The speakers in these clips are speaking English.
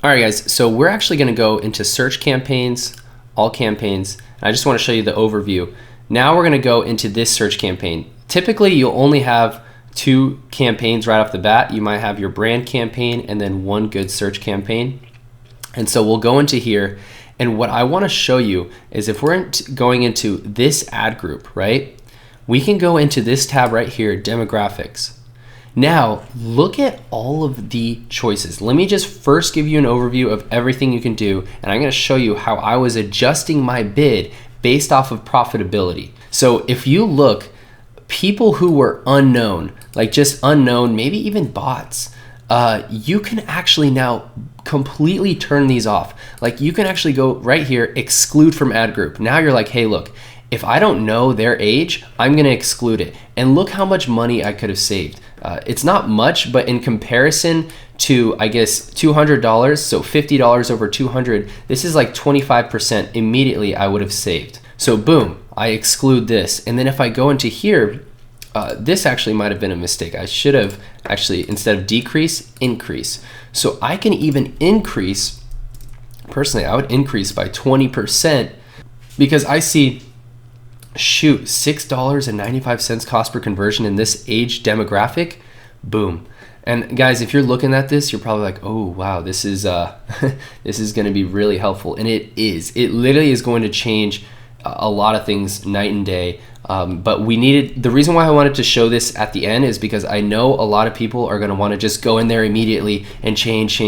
All right, guys, so we're actually gonna go into search campaigns, all campaigns. I just wanna show you the overview. Now we're gonna go into this search campaign. Typically, you'll only have 2 campaigns right off the bat. You might have your brand campaign and then 1 good search campaign. And so we'll go into here, and what I wanna show you is if we're going into this ad group, right? We can go into this tab right here, demographics. Now, look at all of the choices. Let me just first give you an overview of everything you can do, and I'm gonna show you how I was adjusting my bid based off of profitability. So if you look, people who were unknown, like just unknown, maybe even bots, you can actually now completely turn these off. Like you can actually go right here, exclude from ad group. Now you're like, hey, look, if I don't know their age, I'm gonna exclude it. And look how much money I could have saved. It's not much, but in comparison to, I guess, $200, so $50 over 200, this is like 25% immediately I would have saved. So boom, I exclude this. And then if I go into here, this actually might have been a mistake. I should have actually, instead of decrease, increase. So I can even increase, personally, I would increase by 20% because I see, shoot, $6.95 cost per conversion in this age demographic, boom. And guys, if you're looking at this, you're probably like, oh wow, this is this is gonna be really helpful. And it is. It literally is going to change a lot of things night and day. But we needed, the reason why I wanted to show this at the end is because I know a lot of people are gonna wanna just go in there immediately and change.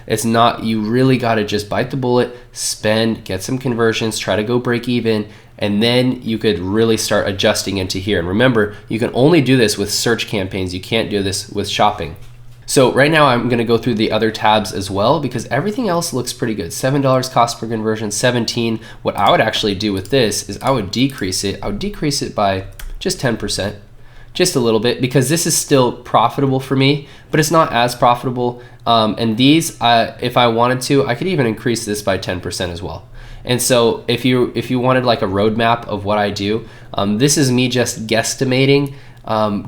It's not, you really gotta just bite the bullet, spend, get some conversions, try to go break even, and then you could really start adjusting into here. And remember, you can only do this with search campaigns. You can't do this with shopping. So right now I'm gonna go through the other tabs as well because everything else looks pretty good. $7 cost per conversion, 17. What I would actually do with this is I would decrease it. I would decrease it by just 10%, just a little bit, because this is still profitable for me, but it's not as profitable. And these, if I wanted to, I could even increase this by 10% as well. And so if you wanted like a roadmap of what I do, this is me just guesstimating.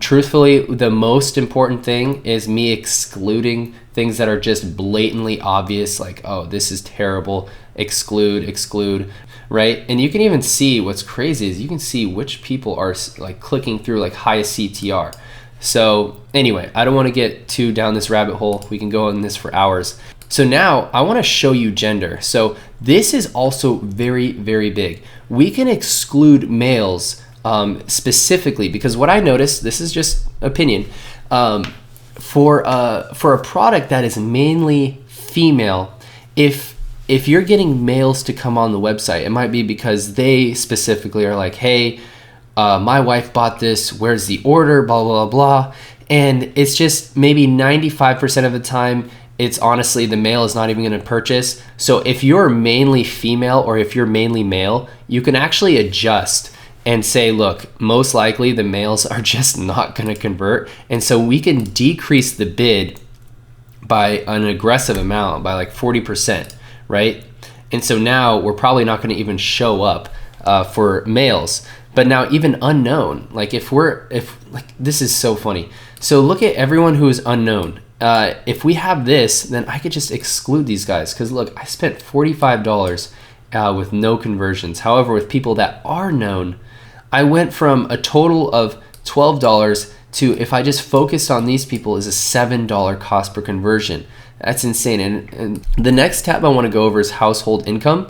Truthfully, the most important thing is me excluding things that are just blatantly obvious, like, oh, this is terrible, exclude, right? And you can even see, what's crazy is you can see which people are like clicking through like highest CTR. So anyway, I don't want to get too down this rabbit hole. We can go on this for hours. So now I want to show you gender. So this is also very, very big. We can exclude males specifically because what I noticed, this is just opinion, for a product that is mainly female, if you're getting males to come on the website, it might be because they specifically are like, hey, my wife bought this, where's the order, blah, blah, blah. And it's just maybe 95% of the time, it's honestly the male is not even going to purchase. So if you're mainly female or if you're mainly male, you can actually adjust and say, look, most likely the males are just not going to convert. And so we can decrease the bid by an aggressive amount, by like 40%, right? And so now we're probably not going to even show up for males. But now even unknown, like if this is so funny. So look at everyone who is unknown. If we have this, then I could just exclude these guys because look, I spent $45 with no conversions. However, with people that are known, I went from a total of $12 to, if I just focused on these people, is a $7 cost per conversion. That's insane. And the next tab I want to go over is household income.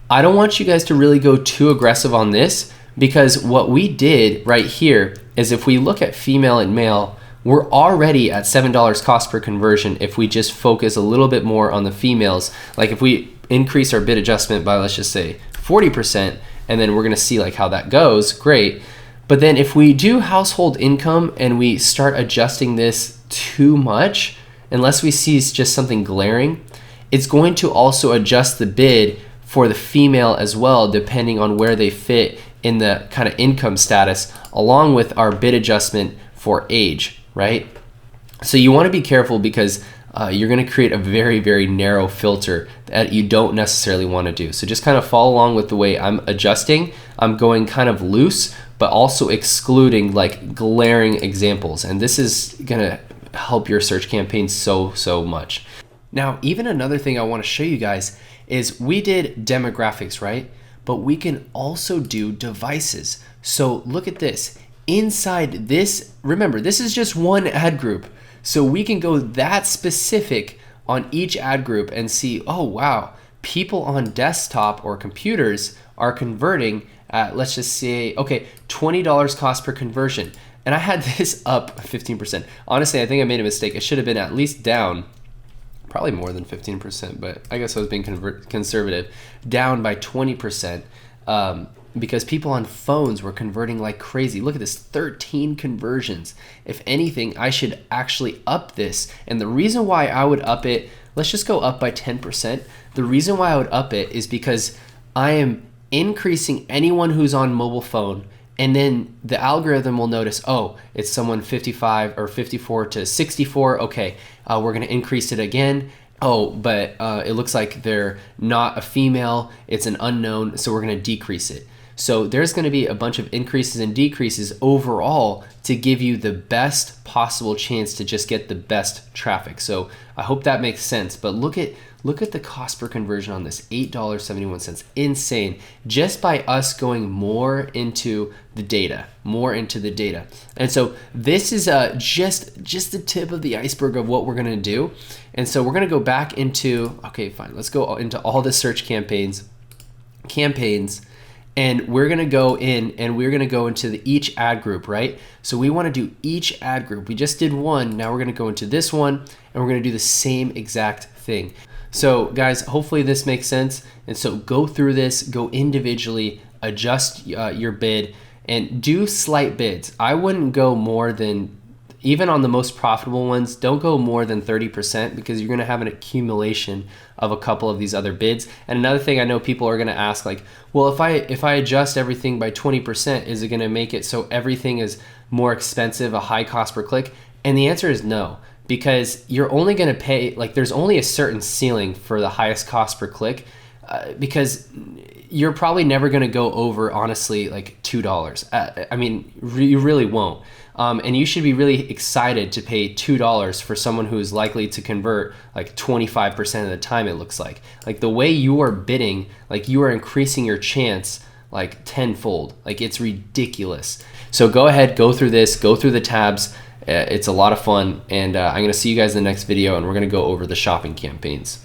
I don't want you guys to really go too aggressive on this because what we did right here is if we look at female and male, we're already at $7 cost per conversion if we just focus a little bit more on the females. Like if we increase our bid adjustment by, let's just say 40%, and then we're gonna see like how that goes, great. But then if we do household income and we start adjusting this too much, unless we see just something glaring, it's going to also adjust the bid for the female as well, depending on where they fit in the kind of income status, along with our bid adjustment for age, right? So you want to be careful because you're going to create a very, very narrow filter that you don't necessarily want to do. So just kind of follow along with the way I'm adjusting. I'm going kind of loose, but also excluding like glaring examples. And this is going to help your search campaign so much. Now, even another thing I want to show you guys is we did demographics, right? But we can also do devices. So look at this. Inside this, remember, this is just one ad group. So we can go that specific on each ad group and see, oh wow, people on desktop or computers are converting at, let's just say, okay, $20 cost per conversion. And I had this up 15%. Honestly, I think I made a mistake. It should have been at least down, probably more than 15%, but I guess I was being conservative, down by 20%, because people on phones were converting like crazy. Look at this, 13 conversions. If anything, I should actually up this. And the reason why I would up it, let's just go up by 10%. The reason why I would up it is because I am increasing anyone who's on mobile phone, and then the algorithm will notice, oh, it's someone 55 or 54 to 64. Okay, we're gonna increase it again. Oh, but it looks like they're not a female, it's an unknown, so we're gonna decrease it. So there's gonna be a bunch of increases and decreases overall to give you the best possible chance to just get the best traffic. So I hope that makes sense, but look at the cost per conversion on this, $8.71, insane. Just by us going more into the data. And so this is just the tip of the iceberg of what we're gonna do. And so we're gonna go back into, okay, fine, let's go into all the search campaigns, and we're gonna go in and we're gonna go into each ad group, right? So we wanna do each ad group. We just did one, now we're gonna go into this one, and we're gonna do the same exact thing. So guys, hopefully this makes sense. And so go through this, go individually, adjust your bid, and do slight bids. I wouldn't go more than, even on the most profitable ones, don't go more than 30%, because you're gonna have an accumulation of a couple of these other bids. And another thing I know people are gonna ask, like, well, if I adjust everything by 20%, is it gonna make it so everything is more expensive, a high cost per click? And the answer is no, because you're only gonna pay, like, there's only a certain ceiling for the highest cost per click, because you're probably never gonna go over, honestly, like $2. I mean, you really won't. And you should be really excited to pay $2 for someone who is likely to convert like 25% of the time, it looks like. Like the way you are bidding, like you are increasing your chance like tenfold. Like it's ridiculous. So go ahead, go through this, go through the tabs. It's a lot of fun. And I'm gonna see you guys in the next video, and we're gonna go over the shopping campaigns.